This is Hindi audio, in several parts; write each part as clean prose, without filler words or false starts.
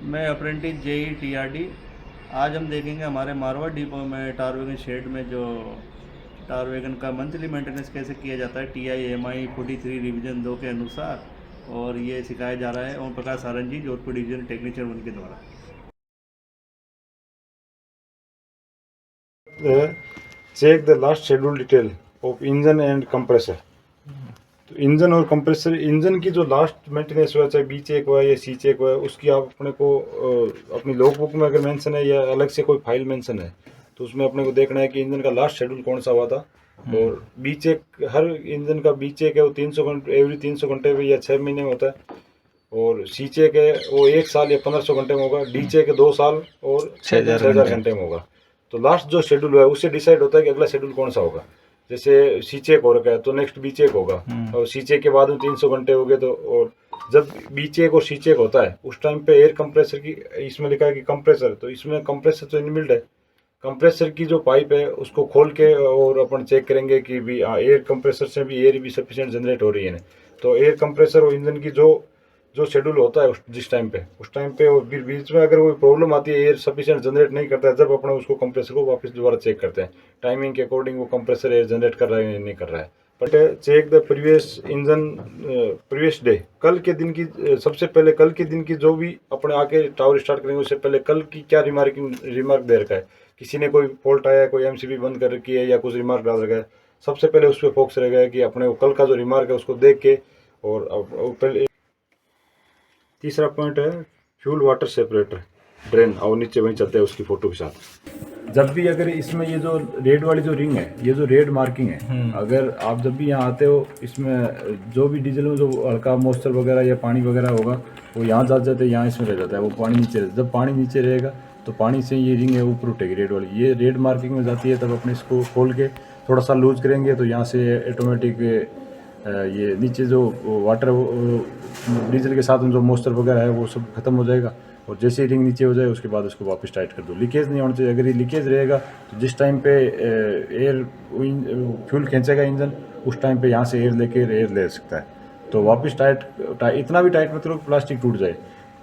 मैं अप्रेंटिस जेई टीआरडी। आज हम देखेंगे हमारे मारवाड़ डिपो में टार वैगन शेड में जो टार वैगन का मंथली मेंटेनेंस कैसे किया जाता है TI-MI 43 रिवीजन 2 के अनुसार। और ये सिखाया जा रहा है ओम प्रकाश सारंग जी, जोधपुर डिवीजन टेक्नीशियन उनके द्वारा। Check the last schedule detail of engine and compressor. तो इंजन और कंप्रेसर, इंजन की जो लास्ट मेंटेनेंस हुआ, चाहे बी चेक हुआ या सी चेक हुआ, उसकी आप अपने को अपनी लॉग बुक में अगर मेंशन है या अलग से कोई फाइल मेंशन है तो उसमें अपने को देखना है कि इंजन का लास्ट शेड्यूल कौन सा हुआ था। और बी चेक, हर इंजन का बी चेक है वो 300 घंटे, एवरी 300 घंटे में या 6 महीने में होता है। और सी चेक है वो 1 साल या 1500 घंटे में होगा। डी चेक है 2 साल और 6000 घंटे में होगा। तो लास्ट जो शेड्यूल हुआ है उससे डिसाइड होता है कि अगला शेड्यूल कौन सा होगा। जैसे सी चेक हो रखा है तो नेक्स्ट बी चेक होगा, और सी चेक के बाद में 300 घंटे हो गए तो। और जब बी चेक और सी चेक होता है उस टाइम पे एयर कंप्रेसर की, इसमें लिखा है कि कंप्रेसर, तो इसमें कंप्रेसर तो इनबिल्ट है। कंप्रेसर की जो पाइप है उसको खोल के और अपन चेक करेंगे कि भी एयर कंप्रेसर से भी एयर भी सफिशिएंट जनरेट हो रही है। तो एयर कंप्रेसर और इंजन की जो जो शेड्यूल होता है जिस टाइम पे और फिर बीच में अगर कोई प्रॉब्लम आती है, एयर सफिशिएंट जनरेट नहीं करता है, जब अपना उसको कंप्रेसर को वापस दोबारा चेक करते हैं टाइमिंग के अकॉर्डिंग वो कंप्रेसर एयर जनरेट कर रहा है या नहीं कर रहा है। But check the previous engine, previous day, कल के दिन की, सबसे पहले कल के दिन की जो भी अपने आके टावर स्टार्ट करेंगे उससे पहले कल की क्या रिमार्क दे रखा है, किसी ने कोई फॉल्ट आया है, कोई एमसीबी बंद कर रखी है या कुछ रिमार्क डाल रखा है, सबसे पहले उस पर फोकस रहेगा कि अपने कल का जो रिमार्क है उसको देख के। और पहले तीसरा पॉइंट है फ्यूल वाटर सेपरेटर ड्रेन, और नीचे वहीं चलते हैं उसकी फोटो के साथ। जब भी अगर इसमें ये जो रेड वाली जो रिंग है, ये जो रेड मार्किंग है, अगर आप जब भी यहाँ आते हो इसमें जो भी डीजल में जो हल्का मॉइस्चर वगैरह या पानी वगैरह होगा वो यहाँ जा जाते हैं, यहाँ इसमें रह जाता है, वो पानी नीचे रहता है। जब पानी नीचे रहेगा तो पानी से ये रिंग है ऊपर उठेगी रेड वाली, ये रेड मार्किंग में जाती है। तब अपने इसको खोल के थोड़ा सा लूज करेंगे तो यहाँ से ऑटोमेटिक ये नीचे जो वाटर डीजल के साथ में जो मॉइस्चर वगैरह है वो सब खत्म हो जाएगा। और जैसे ही रिंग नीचे हो जाए उसके बाद उसको वापस टाइट कर दो। लीकेज नहीं होना चाहिए। अगर ये लीकेज रहेगा तो जिस टाइम पे एयर फ्यूल खींचेगा इंजन, उस टाइम पे यहाँ से एयर लेके एयर ले सकता है। तो वापस टाइट इतना भी टाइट मत करो प्लास्टिक टूट जाए।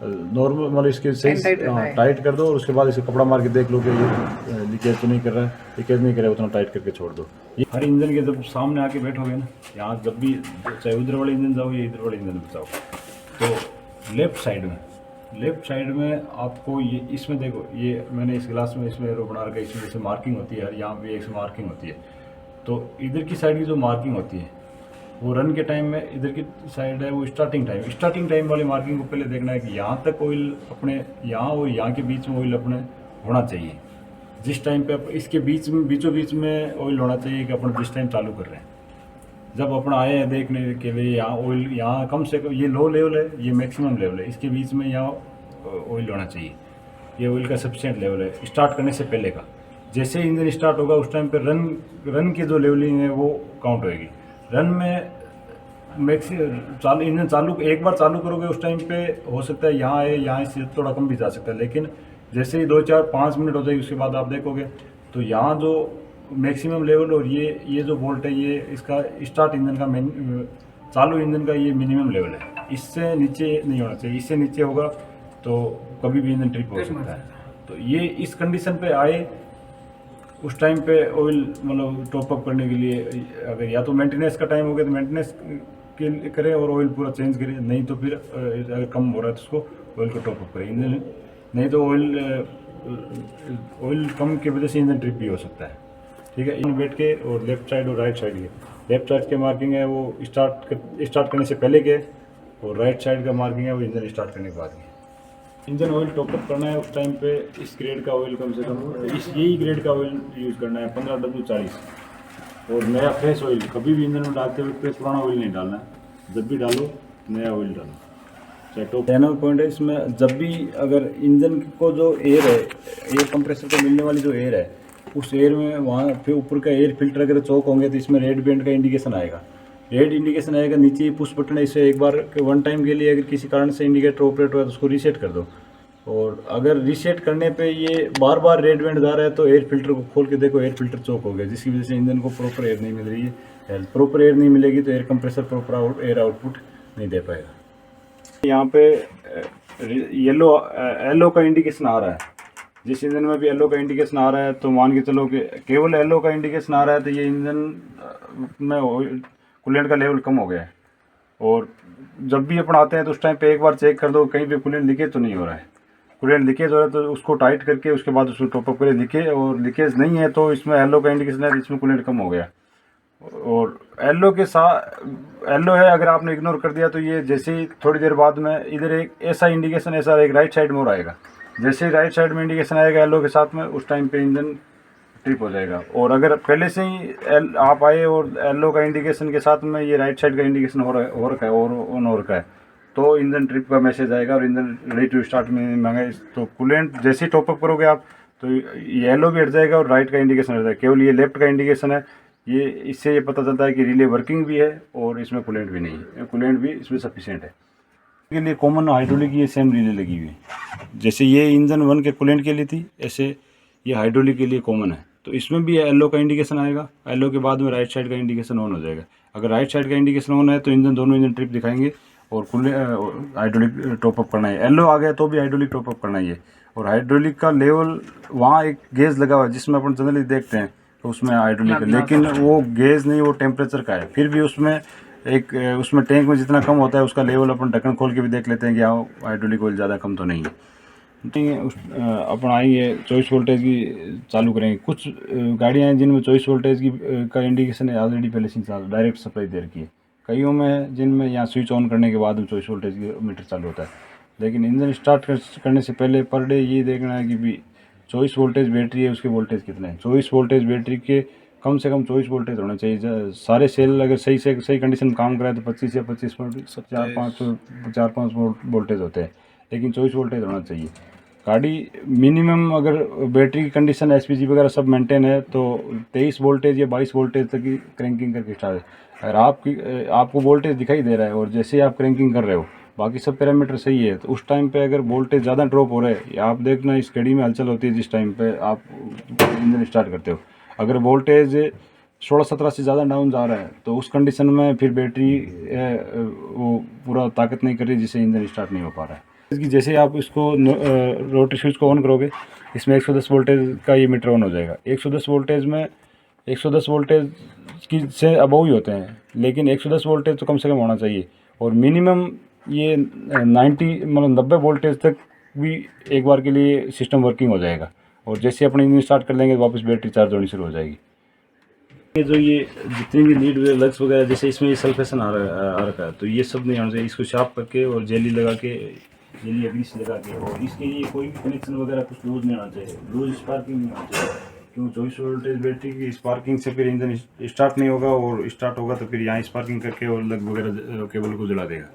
नॉर्मल मतलब इसके सही टाइट कर दो और उसके बाद इसे कपड़ा मार के देख लो कि ये लीकेज तो नहीं कर रहा है। लीकेज नहीं कर रहा है उतना टाइट करके छोड़ दो। ये हर इंजन के जब सामने आके बैठोगे ना, यहाँ जब भी चाहे उधर वाले इंजन जाओ या इधर वाले इंजन में जाओ, तो लेफ्ट साइड में आपको ये, इसमें देखो ये मैंने इस ग्लास में इसमें एरो बना रखा है, इसमें जैसे मार्किंग होती है, यहाँ भी एक मार्किंग होती है। तो इधर की साइड की जो मार्किंग होती है वो रन के टाइम में, इधर की साइड है वो स्टार्टिंग टाइम वाली मार्किंग को पहले देखना है कि यहाँ तक ऑयल अपने, यहाँ और यहाँ के बीच में ऑयल अपने होना चाहिए। जिस टाइम पे इसके बीचों बीच में ऑयल होना चाहिए कि अपन जिस टाइम चालू कर रहे हैं, जब अपन आए हैं देखने के लिए, यहाँ ऑयल यहाँ कम से कम ये लो लेवल है, ये मैक्सिमम लेवल है, इसके बीच में यहाँ ऑयल होना चाहिए। ये ऑयल का सफिशिएंट लेवल है स्टार्ट करने से पहले का। जैसे ही इंजन स्टार्ट होगा उस टाइम पे रन की जो लेवलिंग है वो काउंट होएगी। रन में इंजन चालू एक बार चालू करोगे उस टाइम पे हो सकता है यहाँ से थोड़ा कम भी जा सकता है, लेकिन जैसे ही 2-4-5 मिनट हो जाएगी उसके बाद आप देखोगे तो यहाँ जो मैक्सिमम लेवल और ये जो वोल्ट है ये इसका स्टार्ट इंजन का चालू इंजन का ये मिनिमम लेवल है। इससे नीचे नहीं होना चाहिए। इससे नीचे होगा तो कभी भी इंजन ट्रिप हो सकता है। तो ये इस कंडीशन पे आए उस टाइम पे ऑयल मतलब टॉप अप करने के लिए, अगर या तो मेंटेनेंस का टाइम हो गया तो मेंटेनेंस के लिए करें और ऑयल पूरा चेंज करें, नहीं तो फिर अगर कम हो रहा है तो उसको ऑयल को टॉप अप करें। इंजन नहीं तो ऑयल कम की वजह से इंजन ट्रिप भी हो सकता है। ठीक है, इन बैठ के और लेफ्ट साइड और राइट साइड के, लेफ्ट साइड के मार्किंग है वो स्टार्ट करने से पहले के, और राइट साइड का मार्किंग है वो इंजन स्टार्ट करने के बाद के। इंजन ऑयल टॉपअप करना है उस टाइम पे इस ग्रेड का ऑयल कम से कम यही ग्रेड का ऑयल यूज़ करना है 15W40। और नया फ्रेश ऑयल कभी भी इंजन में डालते हुए पुराना ऑयल नहीं डालना है। जब भी डालो नया ऑयल डालो। चाहे पॉइंट है इसमें, जब भी अगर इंजन को जो एयर है, एयर कंप्रेसर को मिलने वाली जो एयर है, उस एयर में वहाँ फिर ऊपर का एयर फिल्टर अगर चौक होंगे तो इसमें रेड बैंड का इंडिकेशन आएगा। नीचे ही पुश बटन है, इसे एक बार 1 टाइम के लिए अगर किसी कारण से इंडिकेटर ऑपरेट हुआ तो उसको रीसेट कर दो। और अगर रीसेट करने पे ये बार बार रेड बैंड जा रहा है तो एयर फिल्टर को खोल के देखो, एयर फिल्टर चौक हो गया, जिसकी वजह से इंजन को प्रॉपर एयर नहीं मिल रही है। प्रॉपर एयर नहीं मिलेगी तो air compressor proper air output नहीं दे पाएगा। यहाँ पे येलो येलो का इंडिकेशन आ रहा है, जिस इंजन में भी येलो का इंडिकेशन आ रहा है तो मान के चलो कि केवल येलो का इंडिकेशन आ रहा है तो ये इंजन में कूलेंट का लेवल कम हो गया है। और जब भी अपन आते हैं तो उस टाइम पे एक बार चेक कर दो कहीं पे कूलेंट लीकेज तो नहीं हो रहा है। कूलेंट लीकेज हो रहा है तो उसको टाइट करके उसके बाद उसको टॉपअप करें, लीकेज नहीं है तो इसमें येलो का इंडिकेशन है तो इसमें कूलेंट कम हो गया। और येलो के साथ येलो है, अगर आपने इग्नोर कर दिया तो ये जैसे ही थोड़ी देर बाद में इधर एक ऐसा इंडिकेशन, ऐसा एक राइट साइड मोड़ आएगा, जैसे ही राइट साइड में इंडिकेशन आएगा येलो के साथ में उस टाइम पे इंजन ट्रिप हो जाएगा। और अगर पहले से ही आप आए और येलो का इंडिकेशन के साथ में ये राइट साइड का इंडिकेशन हो रखा है और ऑन हो रखा है तो इंजन ट्रिप का मैसेज आएगा और इंजन रेडी टू स्टार्ट में मांगा। तो कूलेंट जैसे ही टॉपअप करोगे आप तो येलो भी हट जाएगा और राइट का इंडिकेशन हट जाएगा, केवल ये लेफ्ट का इंडिकेशन है। ये इससे ये पता चलता है कि रिले वर्किंग भी है और इसमें कूलेंट भी नहीं है, कूलेंट भी इसमें सफिशिएंट है। के लिए कॉमन हाइड्रोलिक ये सेम रिले लगी हुई है, जैसे ये इंजन 1 के कूलेंट के लिए थी ऐसे ये हाइड्रोलिक के लिए कॉमन है। तो इसमें भी येलो का इंडिकेशन आएगा, येलो के बाद में राइट साइड का इंडिकेशन ऑन हो जाएगा। अगर राइट साइड का इंडिकेशन ऑन है तो दोनों इंजन ट्रिप दिखाएंगे और हाइड्रोलिक टॉपअप करना है। येलो आ गया तो भी हाइड्रोलिक टॉपअप करना है। और हाइड्रोलिक का लेवल वहाँ एक गेज लगा हुआ है जिसमें अपन जनरली देखते हैं तो उसमें हाइड्रोलिक है, लेकिन वो गेज नहीं, वो टेम्परेचर का है। फिर भी उसमें टैंक में जितना कम होता है उसका लेवल अपन ढक्कन खोल के भी देख लेते हैं कि हाँ हाइड्रोलिक ऑयल ज़्यादा कम तो नहीं है। अपन आएंगे 24 वोल्टेज की चालू करेंगे। कुछ गाड़ियाँ हैं जिनमें 24 वोल्टेज की का इंडिकेशन है ऑलरेडी पहले से डायरेक्ट सप्लाई दे रखी है। कईयों में जिनमें यहाँ स्विच ऑन करने के बाद 24 वोल्टेज की मीटर चालू होता है। लेकिन इंजन स्टार्ट करने से पहले पर डे ये देखना है कि भी 24 वोल्टेज बैटरी है उसके वोल्टेज कितने हैं। 24 वोल्टेज बैटरी के कम से कम 24 वोल्टेज होना चाहिए। सारे सेल अगर सही कंडीशन में काम कराए तो 25 या 25 चार पाँच वोल्टेज होते हैं, लेकिन 24 वोल्टेज होना चाहिए। गाड़ी मिनिमम अगर बैटरी की कंडीशन एसपीजी वगैरह सब मेंटेन है तो 23 वोल्टेज या 22 वोल्टेज तक की क्रैंकिंग करके स्टार्ट है। अगर आपको वोल्टेज दिखाई दे रहा है और जैसे ही आप क्रैंकिंग कर रहे हो बाकी सब पैरामीटर सही है तो उस टाइम पे अगर वोल्टेज ज़्यादा ड्रॉप हो रहा है, आप देखना इस घड़ी में हलचल होती है जिस टाइम पे आप इंजन स्टार्ट करते हो, अगर वोल्टेज 16-17 से ज़्यादा डाउन जा रहा है तो उस कंडीशन में फिर बैटरी वो पूरा ताकत नहीं कर रही जिससे इंजन स्टार्ट नहीं हो पा रहा है। इसकी जैसे आप इसको रोटरी स्विच को ऑन करोगे इसमें 110 वोल्टेज का ये मीटर ऑन हो जाएगा। 110 वोल्टेज में 110 वोल्टेज की से अबव ही होते हैं, लेकिन 110 वोल्टेज तो कम से कम होना चाहिए। और मिनिमम ये 90 वोल्टेज तक भी एक बार के लिए सिस्टम वर्किंग हो जाएगा। और जैसे अपने इंजन स्टार्ट कर लेंगे वापस बैटरी चार्ज होनी शुरू हो जाएगी। ये जो ये जितनी भी लीड लग्स वगैरह जैसे इसमें ये सल्फेशन आ रखा है तो ये सब नहीं आना चाहिए। इसको शार्प करके और जेली लगा के जेली ग्रीस लगा के और इसके लिए कोई भी कनेक्शन वगैरह कुछ लूज नहीं आना चाहिए, लूज स्पार्किंग नहीं आना चाहिए, क्यों 24 वोल्टेज बैटरी की स्पार्किंग से फिर इंजन स्टार्ट नहीं होगा और स्टार्ट होगा तो फिर यहाँ स्पार्किंग करके और लग वगैरह केबल को जला देगा।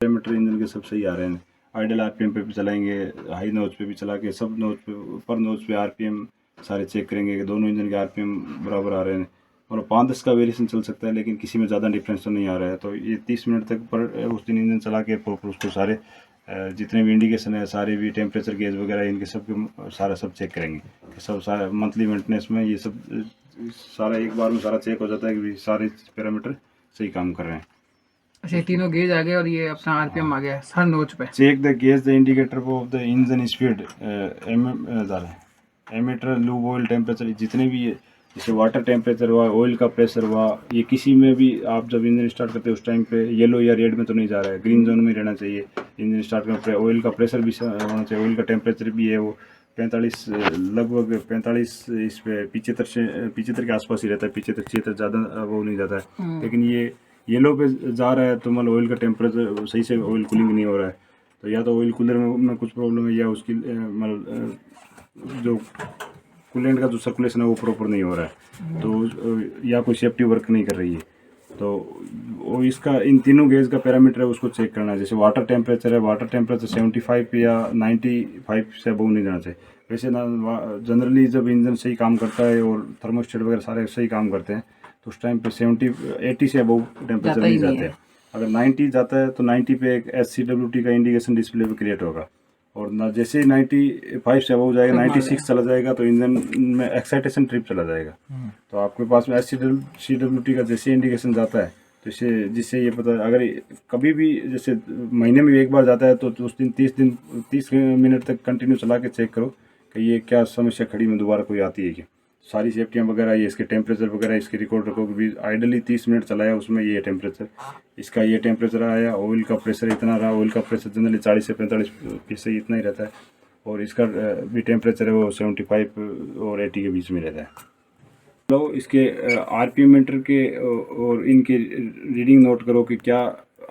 पैरामीटर इंजन के सब सही आ रहे हैं। आइडल आरपीएम पे भी चलाएंगे, हाई नोच पे भी चला के सब नोच पे ऊपर नोच पे आरपीएम सारे चेक करेंगे कि दोनों इंजन के आरपीएम बराबर आ रहे हैं। और 5-10 का वेरिएशन चल सकता है लेकिन किसी में ज़्यादा डिफरेंस तो नहीं आ रहा है। तो ये 30 मिनट तक पर उस दिन इंजन चला के उसको सारे जितने भी इंडिकेशन है सारे भी टेम्परेचर गेज वगैरह इनके सब सब चेक करेंगे। सब सारा मंथली मेंटेनेंस में ये सब सारा एक बार में सारा चेक हो जाता है कि सारे पैरामीटर सही काम कर रहे हैं। अच्छा, तीनों गेज आ गए और ये अपना आरपीएम आ गया हर नोच पे। Check the gauge the indicator of the engine speedometer lube oil temperature जितने भी जैसे वाटर टेम्परेचर हुआ, ऑयल का प्रेशर हुआ, ये किसी में भी आप जब इंजन स्टार्ट करते हैं उस टाइम पे येलो या रेड में तो नहीं जा रहा है, ग्रीन जोन में रहना चाहिए। इंजन स्टार्ट करने ऑयल का प्रेशर भी होना चाहिए, ऑयल का टेम्परेचर भी है वो 45 लगभग 45 इस पे 75 के आसपास ही रहता है, 75 ज़्यादा वो नहीं जाता है। लेकिन ये येलो पे जा रहा है तो मतलब ऑयल का टेम्परेचर सही से ऑयल कूलिंग नहीं हो रहा है, तो या तो ऑयल कूलर में कुछ प्रॉब्लम है या उसकी मतलब जो कूलेंट का जो सर्कुलेशन है वो प्रॉपर नहीं हो रहा है, तो या कोई सेफ्टी वर्क नहीं कर रही है। तो वो इसका इन तीनों गेज का पैरामीटर है उसको चेक करना है। जैसे वाटर टेम्परेचर है, वाटर टेम्परेचर 75 या 95 से अबव नहीं जाना चाहिए। वैसे ना जनरली जब इंजन सही काम करता है और थर्मोस्टेट वगैरह सारे सही काम करते हैं तो उस टाइम पे 80 से अबव टेम्परेचर नहीं जाते हैं। अगर 90 जाता है तो 90 पे एक SCWT का इंडिकेशन डिस्प्ले पे क्रिएट होगा, और ना जैसे 95 से अबव जाएगा 96 चला जाएगा तो इंजन में एक्साइटेशन ट्रिप चला जाएगा। तो आपके पास में SCWT का जैसे इंडिकेशन जाता है तो इससे जिससे ये पता अगर कभी भी जैसे महीने में एक बार जाता है तो उस दिन 30 मिनट तक कंटिन्यू चला के चेक करो कि ये क्या समस्या खड़ी में दोबारा कोई आती है क्या। सारी सेफ्टियाँ वगैरह ये इसके टेम्परेचर वगैरह इसके रिकॉर्ड रखो भी आइडली 30 मिनट चलाया उसमें ये टेम्परेचर इसका ये टेम्परेचर आया, ऑयल का प्रेशर इतना रहा, ऑयल का प्रेशर जनरली 40 से 45 पीछे इतना ही रहता है और इसका भी टेम्परेचर है वो 75 और 80 के बीच में रहता है। तो इसके आरपीएम मीटर के और इनके रीडिंग नोट करो कि क्या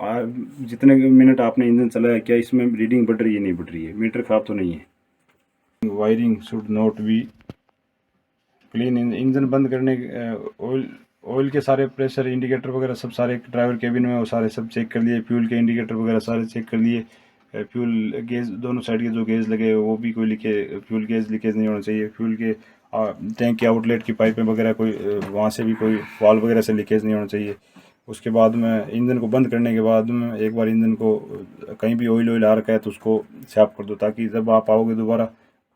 जितने मिनट आपने इंजन चलाया क्या इसमें रीडिंग बढ़ रही है नहीं बढ़ रही है, मीटर ख़राब तो नहीं है। Wiring should not be clean. Engine बंद करने ऑयल के सारे प्रेशर इंडिकेटर वगैरह सब सारे ड्राइवर केबिन में वो सारे सब चेक कर लिए, फ्यूल के इंडिकेटर वगैरह सारे चेक कर लिए, फ्यूल गेज दोनों साइड के जो गेज लगे वो भी कोई फ्यूल गेज लीकेज नहीं होना चाहिए, फ्यूल के टैंक की आउटलेट की पाइपें वगैरह कोई वहाँ से भी कोई वाल्व वगैरह से लीकेज नहीं होना चाहिए। उसके बाद में इंजन को बंद करने के बाद में एक बार इंजन को कहीं भी ऑयल आ रखा है तो उसको साफ कर दो ताकि जब आप आओगे दोबारा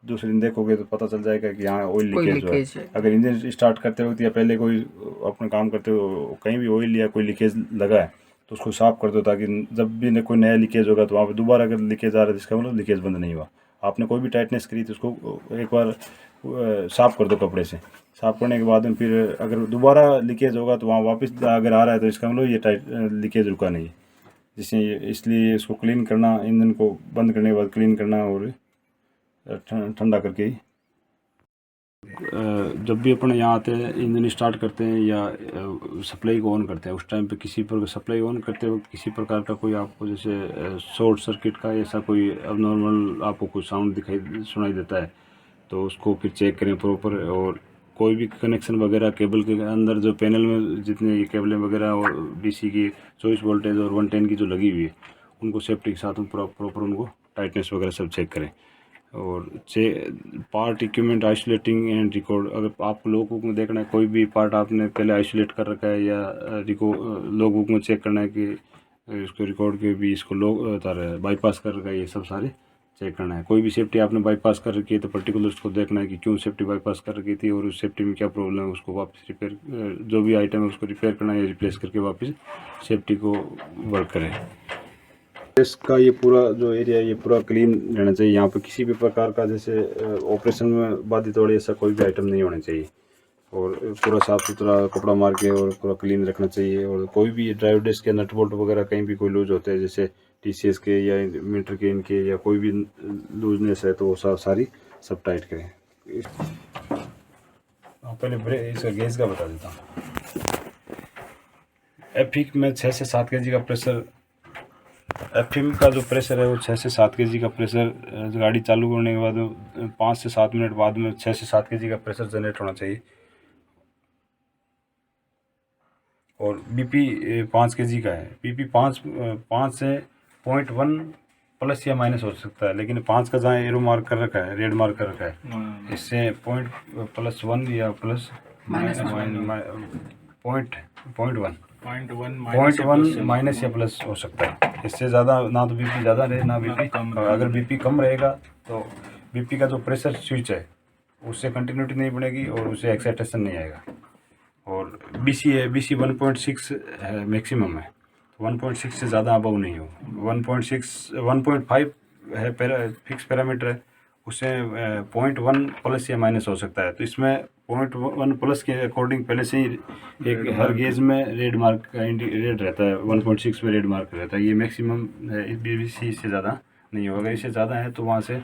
दूसरे दिन देखोगे तो पता चल जाएगा कि यहाँ ऑयल लीकेज है। अगर इंजन स्टार्ट करते वक्त या पहले कोई अपना काम करते हो कहीं भी ऑयल या कोई लीकेज लगा है तो उसको साफ कर दो ताकि जब भी कोई नया लीकेज होगा तो वहाँ पर दोबारा अगर लीकेज आ रहा है तो इसका मतलब लीकेज बंद नहीं हुआ। आपने कोई भी टाइटनेस करी तो उसको एक बार साफ़ कर दो कपड़े से। साफ़ करने के बाद में फिर अगर दोबारा लीकेज होगा तो वहाँ वापस अगर आ रहा है तो इसका मतलब ये लीकेज रुका नहीं है, जिससे इसलिए इसको क्लीन करना, इंजन को बंद करने के बाद क्लीन करना और ठंडा करके ही। जब भी अपन यहाँ आते हैं इंजन स्टार्ट करते हैं या सप्लाई को ऑन करते हैं उस टाइम पे किसी पर सप्लाई ऑन करते वक्त किसी प्रकार का कोई आपको जैसे शॉर्ट सर्किट का ऐसा कोई अबनॉर्मल आपको कोई साउंड सुनाई देता है तो उसको फिर चेक करें प्रॉपर। और कोई भी कनेक्शन वगैरह केबल के अंदर जो पैनल में जितने ये केबलें वगैरह और डीसी की 24 वोल्टेज और 110 की जो लगी हुई है उनको सेफ्टी के साथ प्रॉपर उनको टाइटनेस वगैरह सब चेक करें। और part equipment isolating and record, अगर आपको लॉग बुक में देखना है कोई भी पार्ट आपने पहले आइसोलेट कर रखा है या लॉग बुक में चेक करना है कि इसको रिकॉर्ड के भी इसको बाईपास कर रखा है, ये सब सारे चेक करना है। कोई भी सेफ्टी आपने बाईपास कर रखी है तो पर्टिकुलर उसको देखना है कि क्यों सेफ्टी बाईपास कर रखी थी और उस सेफ्टी में क्या प्रॉब्लम है, उसको वापस रिपेयर जो भी आइटम है उसको रिपेयर करना है या रिप्लेस करके वापस सेफ्टी को वर्क करें। इसका ये पूरा जो एरिया ये पूरा क्लीन रहना चाहिए। यहाँ पे किसी भी प्रकार का जैसे ऑपरेशन में बाधित वाले ऐसा कोई भी आइटम नहीं होना चाहिए और पूरा साफ़ सुथरा कपड़ा मार के और पूरा क्लीन रखना चाहिए। और कोई भी ड्राइवर डेस्क के नट बोल्ट वगैरह कहीं भी कोई लूज होते हैं जैसे टीसीएस के या मीटर के इनके या कोई भी लूजनेस है तो वो सारी सब टाइट करें। पहले इसका गेज का बता देता हूँ। एफिक में 6 से 7 kg का प्रेशर, एफिम का जो प्रेशर है वो 6 से 7 kg का प्रेशर गाड़ी चालू करने के बाद 5 से 7 मिनट बाद में 6 से 7 kg का प्रेशर जनरेट होना चाहिए। और बीपी 5 kg का है, बीपी 5 से 0.1 प्लस या माइनस हो सकता है, लेकिन 5 का जहाँ एरो मार्क कर रखा है, रेड मार्क कर रखा है, इससे +1 या प्लस .1 माइनस या प्लस हो सकता है। इससे ज़्यादा ना तो बीपी ज़्यादा रहे ना बीपी कम। अगर बीपी कम रहेगा तो बीपी का जो प्रेशर स्विच है उससे कंटिन्यूटी नहीं बनेगी और उससे एक्साइटेशन नहीं आएगा। और बीसी है, बीसी 1.6 है मैक्सिमम है, 1.6 से ज़्यादा अबव नहीं हो। 1.5 है फिक्स पैरामीटर है, उससे 0.1 प्लस या माइनस हो सकता है। तो इसमें 0.1 प्लस के अकॉर्डिंग पहले से ही एक हर गेज में रेड मार्क का रेड रहता है, 1.6 में रेड मार्क रहता है, ये मैक्सिमम है। बीसी से ज़्यादा नहीं हो, अगर इससे ज़्यादा है तो वहाँ से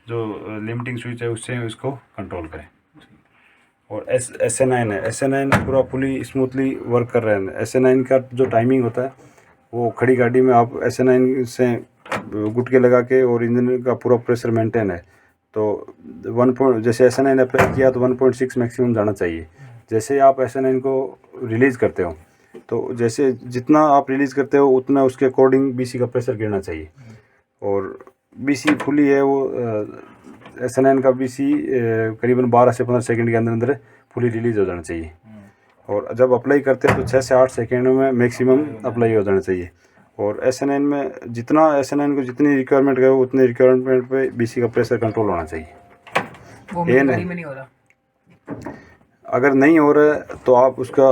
जो लिमिटिंग स्विच है उससे इसको कंट्रोल करें। और SN9 है, SN9 पूरा फुली स्मूथली वर्क कर रहा है। SN9 का जो टाइमिंग होता है वो खड़ी गाड़ी में आप SN9 से गुटके लगा के और इंजन का पूरा प्रेशर मेंटेन है तो जैसे SN9 अप्लाई किया तो 1.6 मैक्सिमम जाना चाहिए। जैसे आप SN9 को रिलीज़ करते हो तो जैसे जितना आप रिलीज़ करते हो उतना उसके अकॉर्डिंग BC का प्रेशर गिरना चाहिए। और BC फुली है वो SN9 का BC करीबन 12 से 15 सेकंड के अंदर फुली रिलीज़ हो जाना चाहिए। और जब अप्लाई करते हैं तो 6 से 8 सेकंड में मैक्सिमम अप्लाई हो जाना चाहिए। और SN9 में जितना SN9 को जितनी रिक्वायरमेंट है उतनी रिक्वायरमेंट पे BC का प्रेशर कंट्रोल होना चाहिए। वो मेरी गाड़ी में नहीं हो रहा। अगर नहीं हो रहा है तो आप उसका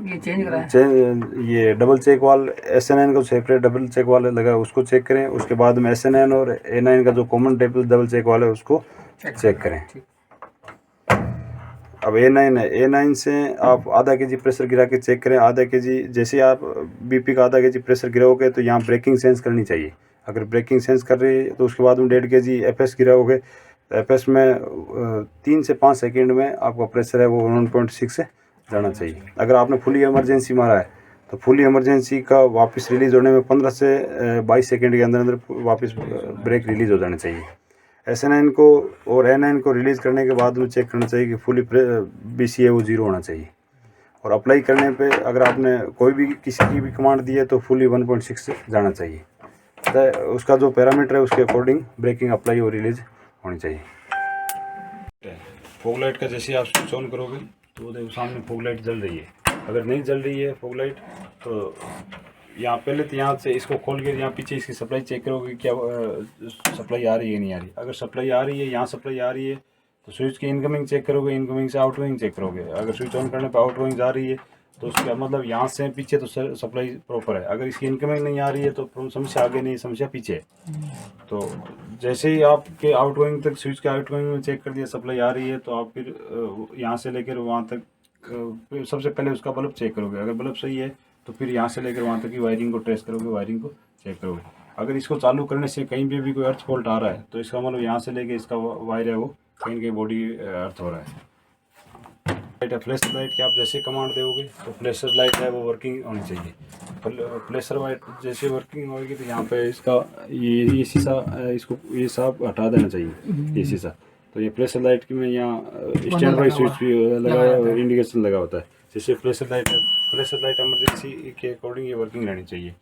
ये चेंज कराएं। ये डबल चेक वाल SN9 का सेपरेट डबल चेक वाल लगा है उसको चेक करें। उसके बाद में SN9 और A9 का जो कॉमन डबल चेक वाल है उसको चेक करें। अब A9 है, A9 से आप आधा केजी प्रेशर गिरा के चेक करें। आधा केजी जैसे आप BP का आधा केजी प्रेशर गिराओगे तो यहाँ ब्रेकिंग सेंस करनी चाहिए। अगर ब्रेकिंग सेंस कर रही है तो उसके बाद में 1.5 केजी FS गिराओगे तो FS में 3 से 5 सेकंड में आपका प्रेशर है वो 1.6 से जाना चाहिए। अगर आपने फुली इमरजेंसी मारा है तो फुली इमरजेंसी का वापस रिलीज़ होने में 15 से 22 सेकंड के अंदर अंदर वापस ब्रेक रिलीज़ हो जाना चाहिए। SN9 को और A9 को रिलीज़ करने के बाद में चेक करना चाहिए कि फुली BC है वो 0 होना चाहिए। और अप्लाई करने पे अगर आपने कोई भी किसी की भी कमांड दी है तो फुली 1.6 से जाना चाहिए। तो उसका जो पैरामीटर है उसके अकॉर्डिंग ब्रेकिंग अप्लाई और रिलीज होनी चाहिए। फॉग लाइट का जैसे आप स्विच ऑन करोगे तो वो देखो सामने फॉग लाइट जल रही है। अगर नहीं जल रही है फॉग लाइट तो यहाँ पहले तो यहाँ से इसको खोल के यहाँ पीछे इसकी सप्लाई चेक करोगे क्या सप्लाई आ रही है नहीं आ रही। अगर सप्लाई आ रही है, यहाँ सप्लाई आ रही है तो स्विच की इनकमिंग चेक करोगे, इनकमिंग से आउटगोइंग चेक करोगे। अगर स्विच ऑन करने पर आउटगोइंग जा रही है तो उसका मतलब यहाँ से पीछे तो सप्लाई प्रॉपर है। अगर इसकी इनकमिंग नहीं आ रही है तो समस्या आगे नहीं, समस्या पीछे है। तो जैसे ही आपके आउटगोइंग तक स्विच के आउटगोइंग में चेक कर दिया सप्लाई आ रही है तो आप फिर यहाँ से लेकर वहाँ तक सबसे पहले उसका बल्ब चेक करोगे। अगर बल्ब सही है तो फिर यहाँ से लेकर वहाँ तक की वायरिंग को ट्रेस करोगे, वायरिंग को चेक करोगे। अगर इसको चालू करने से कहीं पे भी कोई अर्थ फॉल्ट आ रहा है तो इसका मतलब यहाँ से लेकर इसका वायर है वो कहीं ना कहीं बॉडी अर्थ हो रहा है। लाइट है फ्लैश लाइट की आप जैसे कमांड दोगे तो फ्लैशर लाइट है वो वर्किंग होनी चाहिए। फ्लैशर लाइट जैसे वर्किंग होगी तो यहाँ पे इसका ये शीशा इसको ये सब हटा देना चाहिए ये शीशा। तो ये फ्लैशर लाइट की में यहाँ स्टैंड बाई स्विच भी लगा है और इंडिकेशन लगा होता है। जैसे फ्लैशर लाइट है, फ्लैशर लाइट इमरजेंसी के अकॉर्डिंग ये वर्किंग रहनी चाहिए।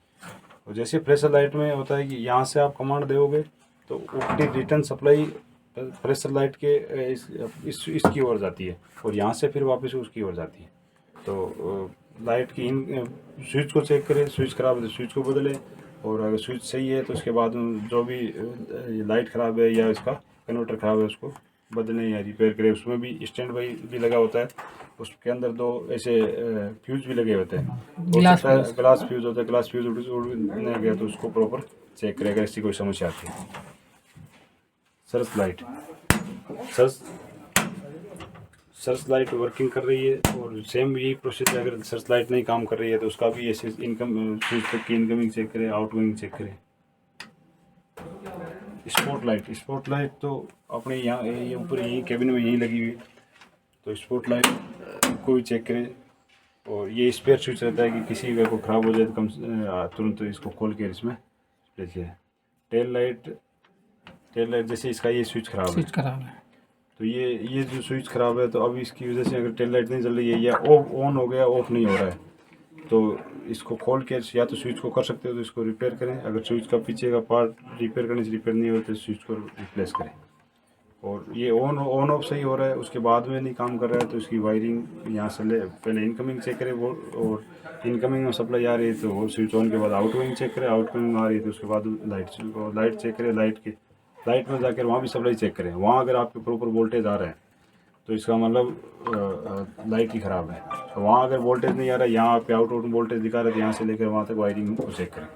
और जैसे फ्लैशर लाइट में होता है कि यहाँ से आप कमांड दोगे तो उल्टी रिटर्न सप्लाई फ्लैशर लाइट के इसकी ओर जाती है और यहाँ से फिर वापस उसकी ओर जाती है। तो लाइट की स्विच को चेक करें, स्विच ख़राब है तो स्विच को बदलें और अगर स्विच सही है तो उसके बाद जो भी लाइट ख़राब है या इसका कन्वर्टर ख़राब है उसको बदलें या रिपेयर करें। उसमें भी स्टैंड बाई भी लगा होता है, उसके अंदर 2 ऐसे फ्यूज भी लगे होते हैं। ग्लास फ्यूज होता है, ग्लास फ्यूज उड़ गया तो उसको प्रॉपर चेक करें अगर इसकी कोई समस्या आती है। Search light search light working कर रही है और सेम यही प्रोसेस है। अगर सर्च लाइट नहीं काम कर रही है तो उसका भी ऐसे इनकम स्विच तक की इनकमिंग चेक करें, आउटगोइंग चेक करें। स्पॉट लाइट तो अपने यहाँ ये ऊपर यही कैबिन में यहीं लगी हुई है तो स्पॉट लाइट को भी चेक करें। और ये स्पेयर स्विच रहता है कि किसी का को ख़राब हो जाए तो तुरंत इसको खोल के इसमें देखिए। टेल लाइट जैसे इसका ये स्विच खराब है तो ये जो स्विच ख़राब है तो अब इसकी वजह से अगर टेल लाइट नहीं चल रही है या ऑन हो गया ऑफ नहीं हो रहा है तो इसको खोल के या तो स्विच को कर सकते हो तो इसको रिपेयर करें। अगर स्विच का पीछे का पार्ट रिपेयर करने से रिपेयर नहीं होता तो स्विच को रिप्लेस करें। और ये ऑन ऑफ सही हो रहा है उसके बाद में नहीं काम कर रहा है तो इसकी वायरिंग यहाँ से पहले इनकमिंग चेक करें वो और इनकमिंग में सप्लाई आ रही है तो वो स्विच ऑन के बाद आउटगोइंग चेक करें, आउटगोइंग आ रही है तो उसके बाद लाइट चेक करें। लाइट में जाकर वहाँ भी सप्लाई चेक करें। वहाँ अगर आपके प्रॉपर वोल्टेज आ रहा है तो इसका मतलब लाइट ही ख़राब है। तो वहाँ अगर वोल्टेज नहीं आ रहा है, यहाँ आपके आउट वोल्टेज दिखा रहे थे, यहाँ से लेकर वहाँ तक वायरिंग को चेक करें।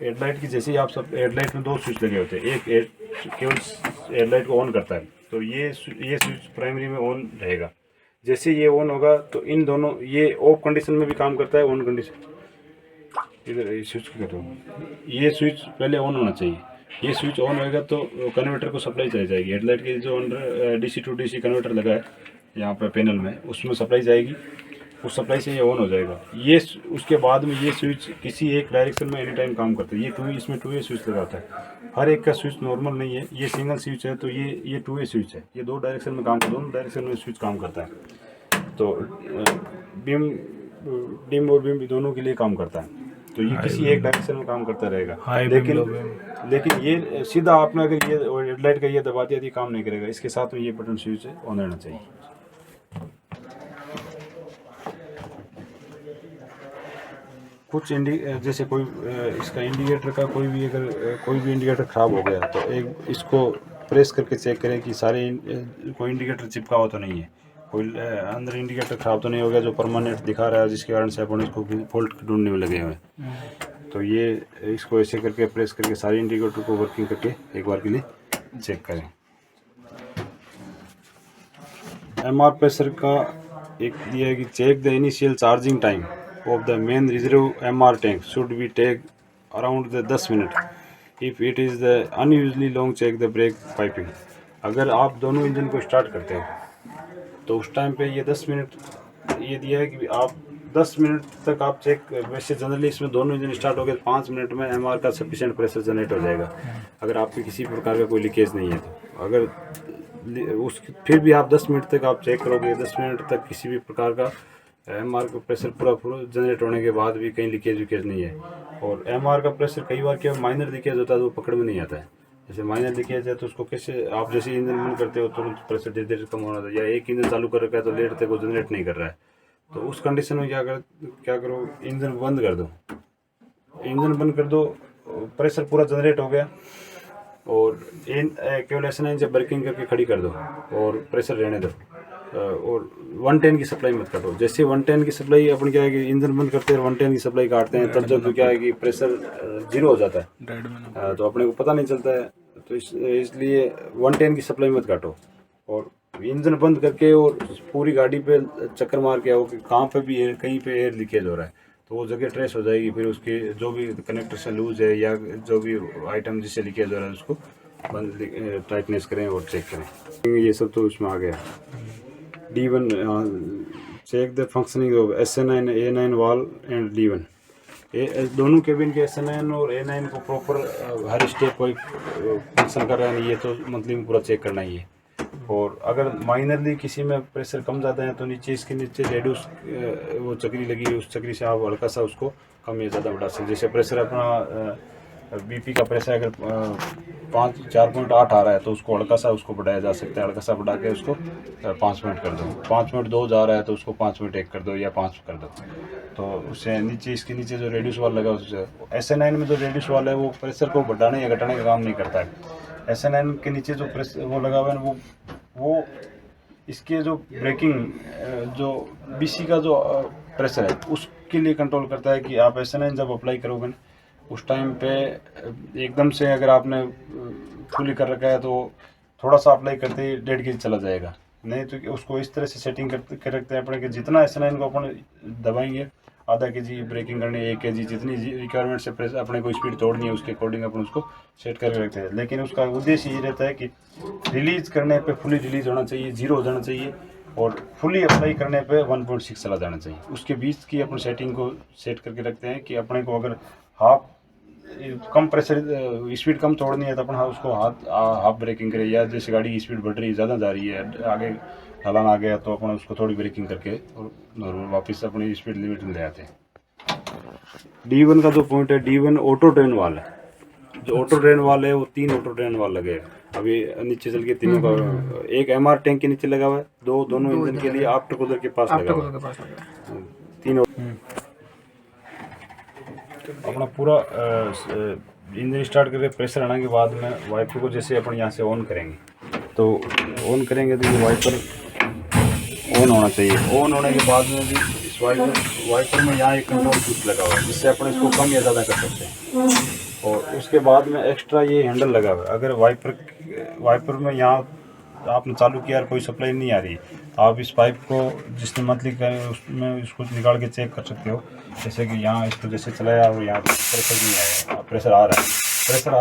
हेडलाइट की जैसे ही आप सब हेडलाइट में 2 स्विच लगे होते हैं, एक केवल हेडलाइट को ऑन करता है तो ये स्विच प्राइमरी में ऑन रहेगा। जैसे ये ऑन होगा तो इन दोनों ये ऑफ कंडीशन में भी काम करता है, ऑन कंडीशन इधर स्विच कर रहा हूँ। ये स्विच पहले ऑन होना चाहिए। ये स्विच ऑन होएगा तो कन्वर्टर को सप्लाई चली जाएगी। हेडलाइट के जो DC to DC कन्वर्टर लगा है यहाँ पर पैनल में उसमें सप्लाई जाएगी, उस सप्लाई से ये ऑन हो जाएगा। ये उसके बाद में ये स्विच किसी एक डायरेक्शन में एनी टाइम काम करता है। ये इसमें 2 वे स्विच लगा होता है। हर एक का स्विच नॉर्मल नहीं है, ये सिंगल स्विच है तो ये 2 वे स्विच है। ये 2 डायरेक्शन में काम दोनों डायरेक्शन में स्विच काम करता है। तो डिम और बीम दोनों के लिए काम करता है तो ये किसी एक डायरेक्शन में काम करता रहेगा। लेकिन ये सीधा आपने अगर ये हेडलाइट का ये दबा दिया तो काम नहीं करेगा। इसके साथ में ये बटन स्विच ऑन रहना चाहिए। कुछ जैसे कोई इसका इंडिकेटर का कोई भी इंडिकेटर ख़राब हो गया तो एक इसको प्रेस करके चेक करें कि सारे कोई इंडिकेटर चिपका हुआ तो नहीं है, कोई अंदर इंडिकेटर ख़राब तो नहीं हो गया जो परमानेंट दिखा रहा है जिसके कारण से अपन इसको फॉल्ट ढूंढने में लगे हुए हैं। तो ये इसको ऐसे करके प्रेस करके सारे इंडिकेटर को वर्किंग करके एक बार के लिए चेक करें। एमआर प्रेशर का एक दिया है कि check the initial charging time of the main reservoir MR tank should be take around the 10 minute. If it is the unusually long check the brake piping. अगर आप दोनों इंजन को स्टार्ट करते हो तो उस टाइम पे ये 10 मिनट ये दिया है कि आप 10 मिनट तक आप चेक, वैसे जनरली इसमें दोनों इंजन स्टार्ट हो गए 5 मिनट में एमआर का सफिशिएंट प्रेशर जनरेट हो जाएगा अगर आपके किसी प्रकार का कोई लीकेज नहीं है तो। अगर उस फिर भी आप 10 मिनट तक आप चेक करोगे, 10 मिनट तक किसी भी प्रकार का एमआर का प्रेशर पूरा जनरेट होने के बाद भी कहीं लीकेज विकेज नहीं है। और एमआर का प्रेशर कई बार क्या माइनर लीकेज होता है तो वो पकड़ में नहीं आता है। जैसे माइनर लीकेज है तो उसको कैसे आप जैसे इंजन बंद करते हो तुरंत प्रेशर धीरे धीरे कम होना था, या एक इंजन चालू कर रखा है तो लेट तक वो जनरेट नहीं कर रहा है, तो उस कंडीशन में क्या करो, इंजन बंद कर दो। इंजन बंद कर दो, प्रेशर पूरा जनरेट हो गया और केवल ऐसा जब ब्रेकिंग करके खड़ी कर दो और प्रेशर रहने दो। और 110 की सप्लाई मत काटो। जैसे 110 की सप्लाई अपन क्या है कि इंजन बंद करते हैं 110 की सप्लाई काटते हैं तब जब क्या है कि प्रेशर जीरो हो जाता है तो अपने को पता नहीं चलता है। तो इसलिए 110 की सप्लाई मत काटो और इंजन बंद करके और पूरी गाड़ी पे चक्कर मार के आओ कि कहाँ पे भी एयर, कहीं पे एयर लीकेज हो रहा है तो वो जगह ट्रेस हो जाएगी। फिर उसके जो भी कनेक्टर से लूज है या जो भी आइटम जिससे लीकेज हो रहा है उसको बंद टाइटनेस करें और चेक करें। ये सब तो उसमें आ गया। D1 check the functioning of SN9 A9 वाल एंड D1। दोनों केबिन के SN9 और A9 को प्रॉपर हर स्टेप कोई फंक्शन कर रहा है नहीं, ये तो मंथली में पूरा चेक करना ही है। और अगर माइनरली किसी में प्रेशर कम ज़्यादा है तो नीचे इसके नीचे रेड्यूस वो चक्री लगी है, उस चक्री से आप हल्का सा उसको कम या ज़्यादा बढ़ा सकते। जैसे प्रेशर अपना BP का प्रेशर अगर 4.8 आ रहा है तो उसको हल्का सा उसको बढ़ाया जा सकता है, हल्का सा बढ़ा के उसको 5 मिनट कर दो। 5 मिनट 2 जा रहा है तो उसको 5 मिनट 1 कर दो या 5 कर दो। तो उससे नीचे इसके नीचे जो रेड्यूस वाल लगा उससे SN9 में जो रेड्यूस वाल है वो प्रेशर को बढ़ाने या घटाने का काम नहीं करता है। SN9 के नीचे जो प्रेशर वो लगा हुआ है वो इसके जो ब्रेकिंग जो BC का जो प्रेशर है उसके लिए कंट्रोल करता है कि आप SN9 जब अप्लाई करोगे ना उस टाइम पे एकदम से अगर आपने फुली कर रखा है तो थोड़ा सा अप्लाई करते ही 1.5 kg चला जाएगा। नहीं तो उसको इस तरह से सेटिंग कर रखते हैं अपने कि जितना SN9 को अपन दबाएंगे आधा kg ब्रेकिंग करनी 1 kg जितनी रिक्वायरमेंट से प्रेस अपने को स्पीड तोड़नी है उसके अकॉर्डिंग अपन उसको सेट करके रखते हैं। लेकिन उसका उद्देश्य ये रहता है कि रिलीज करने पे फुली रिलीज होना चाहिए, 0 हो जाना चाहिए और फुली अप्लाई करने पे 1.6 चला जाना चाहिए। उसके बीच की अपन सेटिंग को सेट करके रखते हैं कि अपने को अगर हाफ कम प्रेशर स्पीड कम तोड़नी है तो अपन उसको हाफ ब्रेकिंग करें, या जैसे गाड़ी की स्पीड बढ़ रही है ज़्यादा जा रही है आगे ढलान आ गया तो अपन उसको थोड़ी ब्रेकिंग करके और नॉर्मल वापस अपनी स्पीड लिमिट में ले आते हैं। D1 का जो पॉइंट है D1 ऑटो ट्रेन वाल है। जो ऑटो ट्रेन वाल है वो 3 ऑटो ट्रेन वाल लगे हैं। अभी नीचे चल के तीनों का एक MR टैंक के नीचे लगा हुआ है, दोनों इंजन के लिए आफ्टर कूलर के पास लगा हुआ है। 3 अपना पूरा इंजन स्टार्ट करके प्रेशर आने के बाद में वाइपर को जैसे अपन यहाँ से ऑन करेंगे तो ये वाइपर ऑन होना चाहिए। ऑन होने के बाद में भी इस वाइपर में यहाँ एक कंट्रोल स्विच लगा हुआ है जिससे अपन इसको कम या ज़्यादा कर सकते हैं। और उसके बाद में एक्स्ट्रा ये हैंडल लगा हुआ है। अगर वाइपर में यहाँ आपने चालू किया और कोई सप्लाई नहीं आ रही आप इस पाइप को जिसने मंथली करें उसमें इसको निकाल के चेक कर सकते हो। जैसे कि यहाँ इसको जैसे चलाया और यहाँ प्रेशर नहीं आया, प्रेशर आ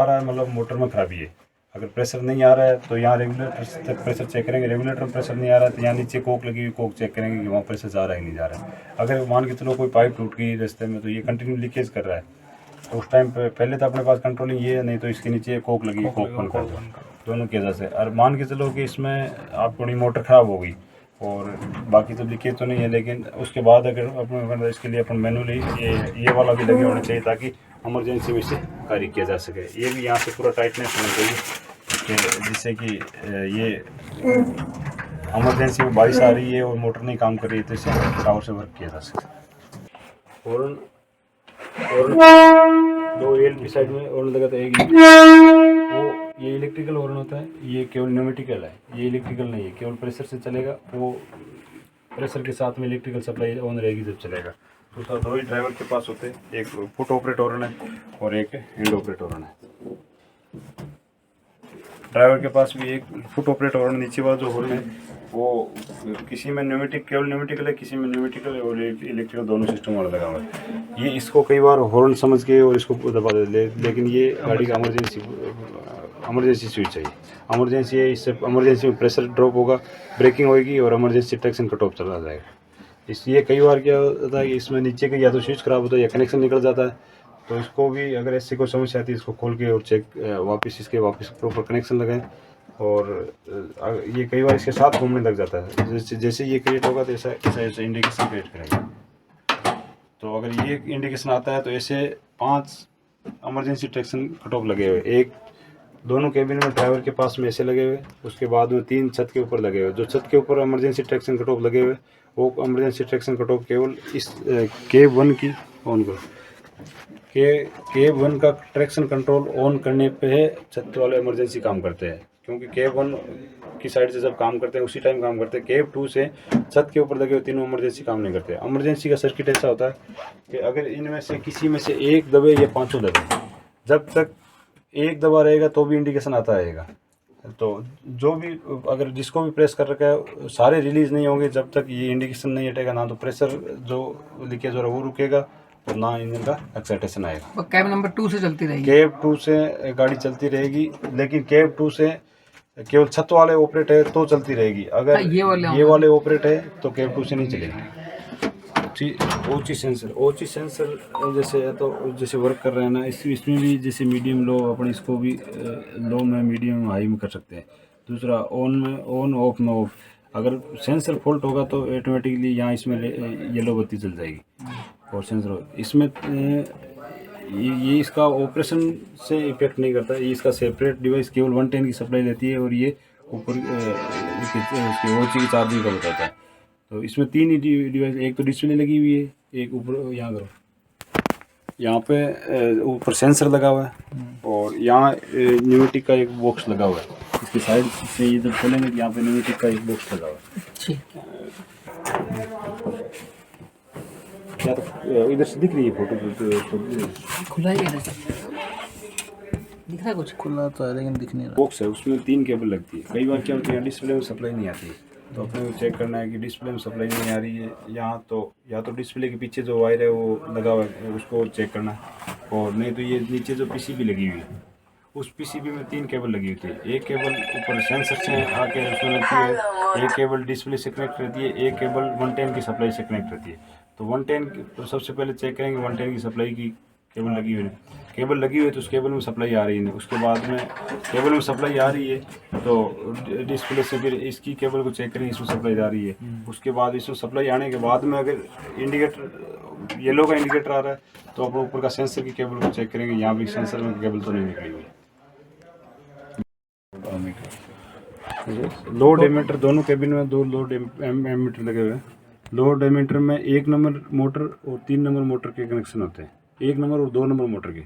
रहा है मतलब मोटर में खराबी है। अगर प्रेशर नहीं आ रहा है तो यहाँ रेगुलेटर तक प्रेशर चेक करेंगे, रेगुलेटर में प्रेशर नहीं आ रहा है तो यहाँ नीचे कोक लगी हुई कोक चेक करेंगे कि वहाँ प्रेशर जा रहा है नहीं जा रहा है। अगर मान के चलो कोई पाइप टूट गई रास्ते में तो ये कंटिन्यू लीकेज कर रहा है तो उस टाइम पे पहले तो अपने पास कंट्रोलिंग ये है, नहीं तो इसके नीचे कोक लगी कोक बंद कर दो दोनों की वजह से। और मान के चलो कि इसमें आपको मोटर ख़राब हो गई और बाकी तो लीकेज तो नहीं है, लेकिन उसके बाद अगर अपने इसके लिए अपन मैनुअली ये वाला भी लगे होना चाहिए ताकि इमरजेंसी में इसे कार्य किया जा सके। ये भी यहाँ से पूरा टाइटनेस होना चाहिए कि जिससे कि ये इमरजेंसी में बारिश आ रही है और मोटर नहीं काम कर रही है तो इसे पावर से वर्क किया जा सके। और 2 ALP साइड में और लगा था एक वो ये इलेक्ट्रिकल हॉर्न होता है, ये केवल न्यूमेटिकल है, ये इलेक्ट्रिकल नहीं है, केवल प्रेशर से चलेगा। वो प्रेशर के साथ में इलेक्ट्रिकल सप्लाई ऑन रहेगी जब चलेगा। दूसरा दो ही ड्राइवर के पास होते हैं, एक फुट ऑपरेट हॉर्न है और एक हैंड ऑपरेट हॉर्न है। ड्राइवर के पास भी एक फुट ऑपरेट हॉर्न, नीचे वाला जो हॉर्न है वो किसी में न्यूमेटिक केवल न्यूमेटिकल है, किसी में न्यूमेटिकल है और इलेक्ट्रिकल दोनों सिस्टम वाला लगा हुआ है। ये इसको कई बार हॉर्न समझ के और इसको दबा देते, लेकिन ये गाड़ी का इमरजेंसी स्विच चाहिए। इमरजेंसी है, इससे इमरजेंसी में प्रेशर ड्रॉप होगा, ब्रेकिंग होगी और इमरजेंसी ट्रैक्शन कट ऑफ चला जाएगा। इसलिए कई बार क्या होता है कि इसमें नीचे का या तो स्विच खराब होता है या कनेक्शन निकल जाता है। तो इसको भी अगर ऐसी कोई समस्या आती है, इसको खोल के और चेक वापस प्रॉपर कनेक्शन लगाएं। और ये कई बार इसके साथ घूमने लग जाता है, जैसे ये क्रिएट होगा तो ऐसा इंडिकेशन क्रिएट करेगा। तो अगर ये इंडिकेशन आता है तो ऐसे 5 इमरजेंसी ट्रैक्शन कट ऑफ लगे हुए, एक दोनों केबिन में ड्राइवर के पास में ऐसे लगे हुए, उसके बाद में 3 छत के ऊपर लगे हुए। जो छत के ऊपर इमरजेंसी ट्रैक्शन कट ऑफ लगे हुए, वो इमरजेंसी ट्रैक्शन कट ऑफ केवल इस केब 1 की ऑन करो। केब 1 का ट्रैक्शन कंट्रोल ऑन करने पे छत वाले इमरजेंसी काम करते हैं, क्योंकि केब 1 की साइड से जब काम करते हैं उसी टाइम काम करते हैं। केब 2 से छत के ऊपर लगे हुए तीनों इमरजेंसी काम नहीं करते। इमरजेंसी का सर्किट ऐसा होता है कि अगर इनमें से किसी में से एक दबे या पाँचों दबे, जब तक एक दबा रहेगा तो भी इंडिकेशन आता रहेगा। तो जो भी अगर जिसको भी प्रेस कर रखा है सारे रिलीज़ नहीं होंगे जब तक ये इंडिकेशन नहीं हटेगा, ना तो प्रेशर जो लीकेज हो रहा है वो रुकेगा और ना इंजन का एक्साइटेशन आएगा। कैब नंबर 2 से चलती रहेगी। केब 2 से गाड़ी चलती रहेगी, लेकिन केब 2 से केवल छत वाले ऑपरेट है तो चलती रहेगी। अगर हाँ, ये वाले ऑपरेट है तो केब 2 से नहीं चलेगी। ओची सेंसर जैसे है तो जैसे वर्क कर रहे हैं ना, इसमें भी जैसे मीडियम लो, अपन इसको भी लो में मीडियम हाई में कर सकते हैं। दूसरा ऑन में ऑन, ऑफ में ऑफ। अगर सेंसर फॉल्ट होगा तो ऑटोमेटिकली यहाँ इसमें येलो बत्ती जल जाएगी। और सेंसर इसमें ये इसका ऑपरेशन से इफेक्ट नहीं करता, ये इसका सेपरेट डिवाइस केवल 110 की सप्लाई देती है और ये ऊपर उसकी ओची की चार्जिंग का बताता है। तो इसमें 3 ही डिवाइस, एक तो डिस्प्ले लगी हुई है, एक ऊपर यहाँ करो, यहाँ पे ऊपर सेंसर लगा हुआ है और यहाँ न्यूमेटिक का एक बॉक्स लगा हुआ है। इसकी साइड से ये जब खोलेंगे यहाँ पे न्यूमेटिक का एक बॉक्स लगा हुआ है। क्या तो इधर से दिख रही है फोटो? खुला ही है, दिख रहा है कुछ खुला तो है लेकिन दिख नहीं रहा। बॉक्स है, उसमें 3 केबल लगती है। कई बार क्या होता है डिस्प्ले में सप्लाई नहीं आती, तो अपने को चेक करना है कि डिस्प्ले में सप्लाई नहीं आ रही है। यहाँ तो या तो डिस्प्ले के पीछे जो वायर है वो लगा हुआ है उसको चेक करना है, और नहीं तो ये नीचे जो पीसीबी लगी हुई है उस पीसीबी में 3 केबल लगी हुई थी। एक केबल ऊपर सेंसर से आके उसमें लगती है, एक केबल डिस्प्ले से कनेक्ट रहती है, एक केबल 110 की सप्लाई से कनेक्ट रहती है। तो 110 तो सबसे पहले चेक करेंगे 110 की सप्लाई की केबल लगी हुई है। केबल लगी हुई है तो उस केबल में सप्लाई आ रही है। उसके बाद में केबल में सप्लाई आ रही है तो डिस्प्ले से फिर इसकी केबल को चेक करेंगे, इसमें सप्लाई आ रही है। उसके बाद इसमें सप्लाई आने के बाद में अगर इंडिकेटर येलो का इंडिकेटर आ रहा है तो अपने ऊपर का सेंसर की केबल को चेक करेंगे, यहाँ भी सेंसर में केबल तो नहीं निकली हुई। लोड एमीटर दोनों केबिन में 2 लोड एमीटर लगे हुए हैं। लोड एमीटर में 1 नंबर मोटर और 3 नंबर मोटर के कनेक्शन होते हैं, 1 नंबर और 2 नंबर मोटर के।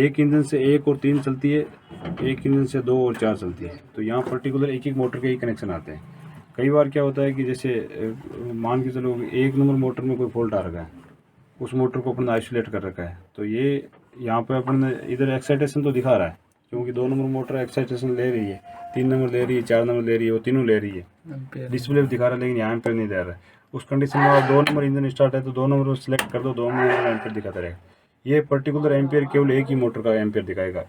एक इंजन से 1 और 3 चलती है, एक इंजन से 2 और 4 चलती है। तो यहाँ पर्टिकुलर एक मोटर के ही कनेक्शन आते हैं। कई बार क्या होता है कि जैसे मान के चलो 1 नंबर मोटर में कोई फॉल्ट आ रखा है, उस मोटर को अपन ने आइसोलेट कर रखा है, तो ये यहाँ पे अपन ने इधर एक्साइटेशन तो दिखा रहा है क्योंकि 2 नंबर मोटर एक्साइटेशन ले रही है, 3 नंबर ले रही है, 4 नंबर ले रही है, वो तीनों ले रही है। डिस्प्ले भी दिखा रहा है लेकिन यहाँ एम्पेयर नहीं दे रहा है। उस कंडीशन में 2 नंबर इंजन स्टार्ट है तो 2 नंबर सेलेक्ट कर दो, 2 नंबर एम्पेयर दिखाता रहेगा। ये पर्टिकुलर एम्पेयर केवल एक ही मोटर का एम्पेयर दिखाएगा।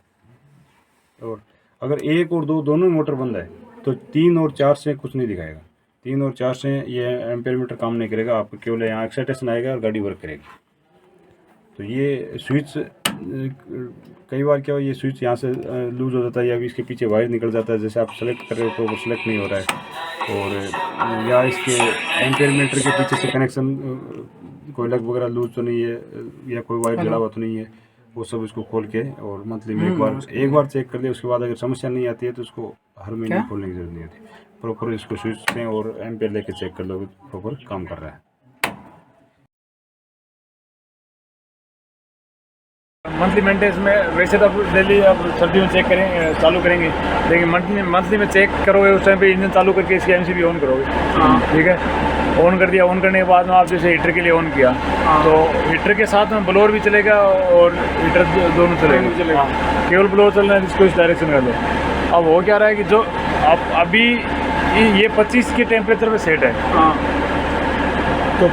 और अगर 1 और 2 दोनों मोटर बंद है तो 3 और 4 से कुछ नहीं दिखाएगा। 3 और 4 से ये एम्पेयर मीटर काम नहीं करेगा, आपको केवल यहाँ एक्साइटेशन आएगा और गाड़ी वर्क करेगी। तो ये स्विच कई बार क्या हो, ये स्विच यहाँ से लूज हो जाता है या भी इसके पीछे वायर निकल जाता है, जैसे आप सेलेक्ट कर रहे हो तो वो सेलेक्ट नहीं हो रहा है। और या इसके एम्पेयर मीटर के पीछे से कनेक्शन कोई लग वगैरह लूज तो नहीं है या कोई वायर जला हुआ तो नहीं है, वो सब इसको खोल के और मंथली में एक बार चेक कर ले। उसके बाद अगर समस्या नहीं आती है तो उसको हर महीने खोलने की जरूरत नहीं होती। प्रॉपर इसको स्विच से और एम्पेयर लेके चेक कर लो प्रॉपर काम कर रहा है। मंथली मेंटेनेंस में वैसे तो अब डेली अब सर्दियों में चेक करें चालू करेंगे, लेकिन मंथली में चेक करोगे उस टाइम पे इंजन चालू करके इसकी एमसीबी ऑन करोगे। ठीक है, ऑन कर दिया, ऑन करने के बाद में आप जैसे हीटर के लिए ऑन किया तो हीटर के साथ में ब्लोअर भी चलेगा और हीटर दोनों चलेगा। केवल ब्लोअर चल रहा है जिसको इस डायरेक्शन में लो। अब हो क्या रहा है कि जो अब अभी ये 25 के टेम्परेचर में सेट है, तो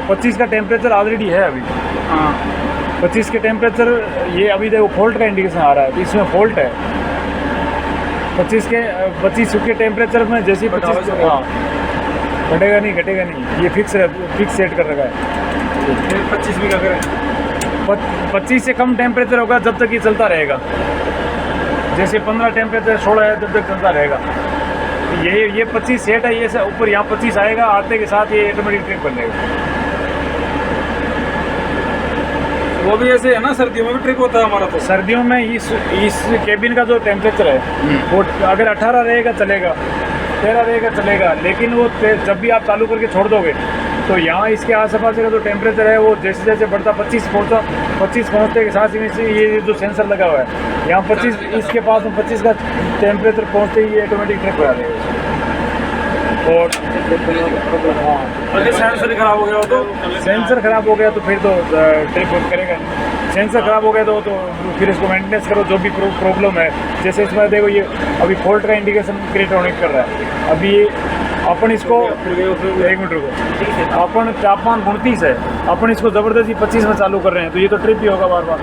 25 का टेम्परेचर ऑलरेडी है अभी। 25 के टेम्परेचर ये अभी देखो फॉल्ट का इंडिकेशन आ रहा है, तो इसमें फॉल्ट है। 25 के टेम्परेचर में जैसे ही 25 घटेगा नहीं, ये फिक्स सेट कर रखा है। 25 भी का करें, 25 से कम टेम्परेचर होगा जब तक ये चलता रहेगा। जैसे 15 टेम्परेचर 16 है तब तक चलता रहेगा। ये 25 सेट है, ये से ऊपर यहाँ 25 आएगा, आते के साथ ये ऑटोमेटिक ट्रिप कर लेगा। वो भी ऐसे है ना, सर्दियों में भी ट्रिप होता है हमारा। तो सर्दियों में इस केबिन का जो टेम्परेचर है वो अगर 18 रहेगा चलेगा, 13 रहेगा चलेगा, लेकिन वो जब भी आप चालू करके छोड़ दोगे तो यहाँ इसके आस पास का जो टेम्परेचर है वो जैसे जैसे बढ़ता 25 पहुँचते के साथ ही ये जो सेंसर लगा हुआ है यहाँ 25 इसके पास में 25 का टेम्परेचर पहुँचते ही ये ऑटोमेटिक ट्रिप करा देगा। और अगर सेंसर खराब हो गया तो फिर तो ट्रिप करेगा। सेंसर खराब हो गया तो फिर इसको मेंटेनेंस करो, जो भी प्रॉब्लम है। जैसे इसमें देखो ये अभी फॉल्ट का इंडिकेशन क्रिएट होने कर रहा है। अभी अपन इसको 1 मिनट रुको, अपन तापमान 29 है, अपन इसको ज़बरदस्ती 25 में चालू कर रहे हैं तो ये तो ट्रिप ही होगा बार बार।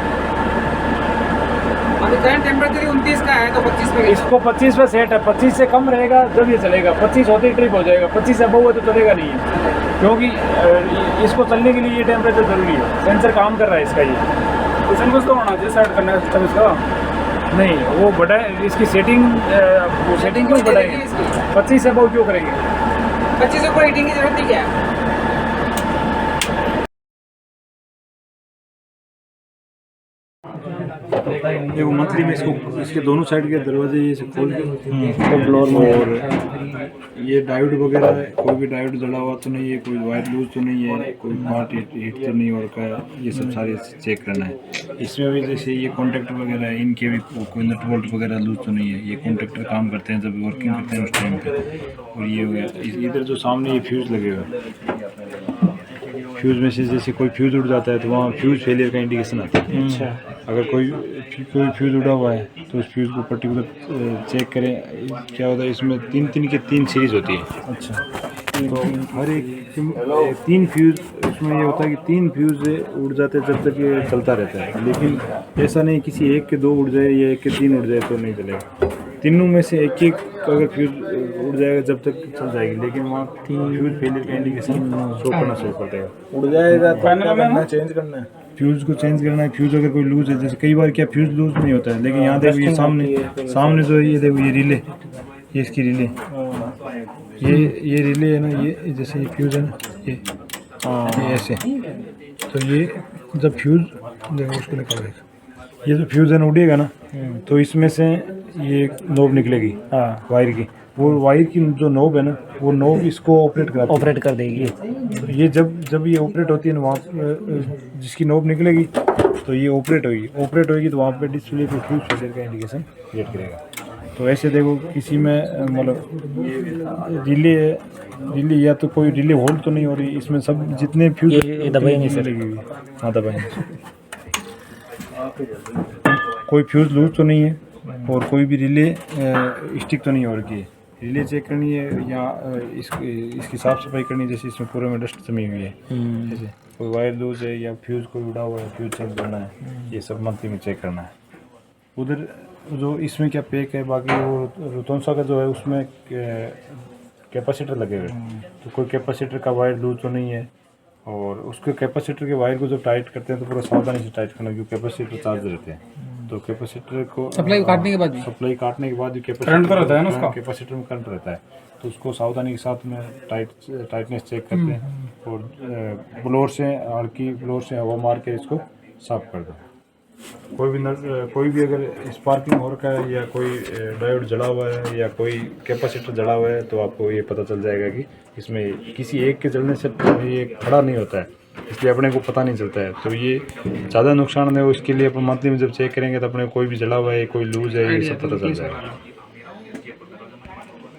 अभी करंट टेम्परेचर 29 का है तो 25 पे इसको 25 पे सेट है, 25 से कम रहेगा जब ये चलेगा, 25 होते ही ट्रिप हो जाएगा। 25 से अबव है तो चलेगा नहीं है, क्योंकि इसको चलने के लिए ये टेम्परेचर जरूरी है। सेंसर काम कर रहा है इसका, ये कुछ तो होना चाहिए सेट करना है सिस्टम इसका। नहीं वो बढ़ाए इसकी सेटिंग क्यों बढ़ाएंगे? 25 से अबव क्यों करेंगे? 25 से ऊपर हीटिंग की जरूरत नहीं क्या है? देखो मंथली में इसके दोनों साइड के दरवाजे ये से खोल के फ्लोर में, और ये डायोड वगैरह है, कोई भी डायोड जला हुआ तो नहीं है, कोई वायर लूज तो नहीं है, कोई पार्ट हीट तो नहीं हो रखा है, ये सब सारे चेक करना है। इसमें भी जैसे ये कॉन्टैक्टर वगैरह है, इनके भी कोई नट बोल्ट वगैरह लूज तो नहीं है, ये कॉन्टैक्टर काम करते हैं जब वर्किंग करते हैं उस टाइम पे। और ये हो गया इधर जो सामने ये फ्यूज़ लगे हुए हैं, फ्यूज़ में से जैसे कोई फ्यूज़ उड़ जाता है तो वहाँ फ्यूज़ फेलियर का इंडिकेशन आता है। अच्छा, अगर कोई फ्यूज़ उड़ा हुआ है तो उस फ्यूज़ को पर्टिकुलर चेक करें। क्या होता है इसमें 3 सीरीज़ होती है। अच्छा, तो हर एक 3 फ्यूज़ उसमें ये होता है कि 3 फ्यूज़ उड़ जाते हैं जब तक ये चलता रहता है, लेकिन ऐसा नहीं किसी एक के 2 उड़ जाए या एक के 3 उड़ जाए तो नहीं चलेगा। तीनों में से एक अगर फ्यूज़ उड़ जाएगा जब तक चल जाएगी, लेकिन वहाँ 3 फ्यूज़ फेलियर का इंडिकेशन शो करना शुरू कर देगा। उड़ जाएगा तो चेंज करना है, फ्यूज़ को चेंज करना है। फ्यूज़ अगर कोई लूज है, जैसे कई बार क्या फ्यूज़ लूज नहीं होता है, लेकिन यहाँ देखो ये सामने जो है ये देखो ये रिले, ये इसकी रिले, ये रिले है ना, ये जैसे ये फ्यूज़ है ना, ये ऐसे, तो ये जब फ्यूज़ देखो उसको निकाल देगा, ये जो फ्यूज़ है ना उड़ेगा ना तो इसमें से ये एक नोब निकलेगी वायर की, वो वायर की जो नोब है ना वो नोब इसको ऑपरेट कर देगी। तो ये जब ये ऑपरेट होती है ना वहाँ जिसकी नोब निकलेगी तो ये ऑपरेट होगी तो वहाँ पे डिस्प्ले पे फ्यूज फेलियर का इंडिकेशन क्रिएट करेगा। तो ऐसे देखो किसी में मतलब रिले या तो कोई रिले होल्ड तो नहीं हो रही, इसमें सब जितने फ्यूज दबाएंगे सर, हाँ दबाएंगे, कोई फ्यूज लूज तो नहीं है और कोई भी रिले स्टिक तो नहीं हो रखी है। रिले चेक करनी है या इसकी साफ़ सफाई करनी है, जैसे इसमें पूरे में डस्ट जमी हुई है, जैसे कोई वायर लूज है या फ्यूज़ कोई उड़ा हुआ है, फ्यूज़ चेंज करना है, ये सब मंथली में चेक करना है। उधर जो इसमें क्या पैक है, बाकी वो रुतोंसा का जो है उसमें कैपेसिटर लगे हुए हैं, तो कोई कैपेसिटर का वायर लूज तो नहीं है, और उसके कैपेसिटर के वायर को जब टाइट करते हैं तो पूरा सावधानी से टाइट करना, क्योंकि कैपेसिटर चार्ज रहते हैं, तो कैपेसिटर को सप्लाई काटने के बाद भी करंट तो रहता है ना उसका, कैपेसिटर में करंट रहता है, तो उसको सावधानी के साथ में टाइटनेस चेक करते हैं, और ब्लोअर से हल्की ब्लोअर से हवा मार के इसको साफ कर दो। कोई भी अगर स्पार्किंग हो रखा है या कोई डायोड जला हुआ है या कोई कैपेसिटर जला हुआ है तो आपको ये पता चल जाएगा कि इसमें किसी एक के जलने से ये खड़ा नहीं होता है, इसलिए अपने को पता नहीं चलता है। तो ये ज़्यादा नुकसान है, उसके लिए अपन मंथली में जब चेक करेंगे तो अपने को कोई भी जला हुआ है, कोई लूज है, ये सब पता चल जाएगा।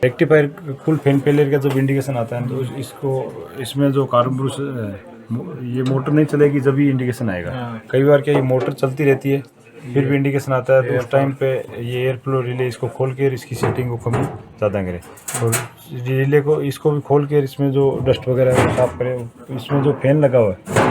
रेक्टिफायर फुल फैन फेलियर का जब इंडिकेशन आता है तो इसमें जो कार्बन ब्रूस ये मोटर नहीं चलेगी जब भी इंडिकेशन आएगा। कई बार क्या ये मोटर चलती रहती है फिर भी इंडिकेशन आता है, तो उस टाइम पे ये एयर फ्लो रिले इसको खोल के इसकी सेटिंग को कम ज़्यादा करें और रिले को इसको भी खोल के इसमें जो डस्ट वगैरह है साफ करें। इसमें जो फैन लगा हुआ है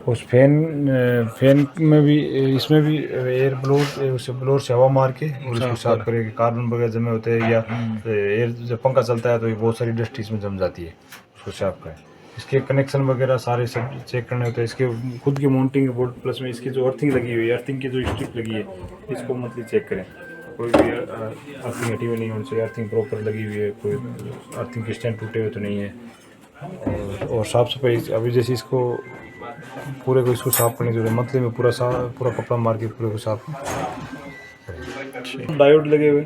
उस फैन में भी इसमें भी एयर ब्लोर उसे ब्लोर से हवा मार के और इसको साफ करें कि कार्बन वगैरह जमे होते हैं या एयर जब पंखा चलता है तो बहुत सारी डस्ट इसमें जम जाती है, उसको साफ करें। इसके कनेक्शन वगैरह सारे सब चेक करने होते हैं। इसके खुद की माउंटिंग बोर्ड प्लस में इसकी जो अर्थिंग लगी हुई है, अर्थिंग की जो स्ट्रिप लगी है इसको मंथली चेक करें। कोई भी अर्थिंग हटी हुई नहीं होनी चाहिए, अर्थिंग प्रॉपर लगी हुई है, कोई अर्थिंग के स्टैंड टूटे हुए तो नहीं है। और साफ़ सफाई अभी जैसे इसको पूरे को इसको साफ करने की जरूरत है। मंथली में पूरा कपड़ा मार के पूरे को साफ डायोड लगे हुए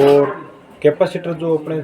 और कैपेसिटर जो अपने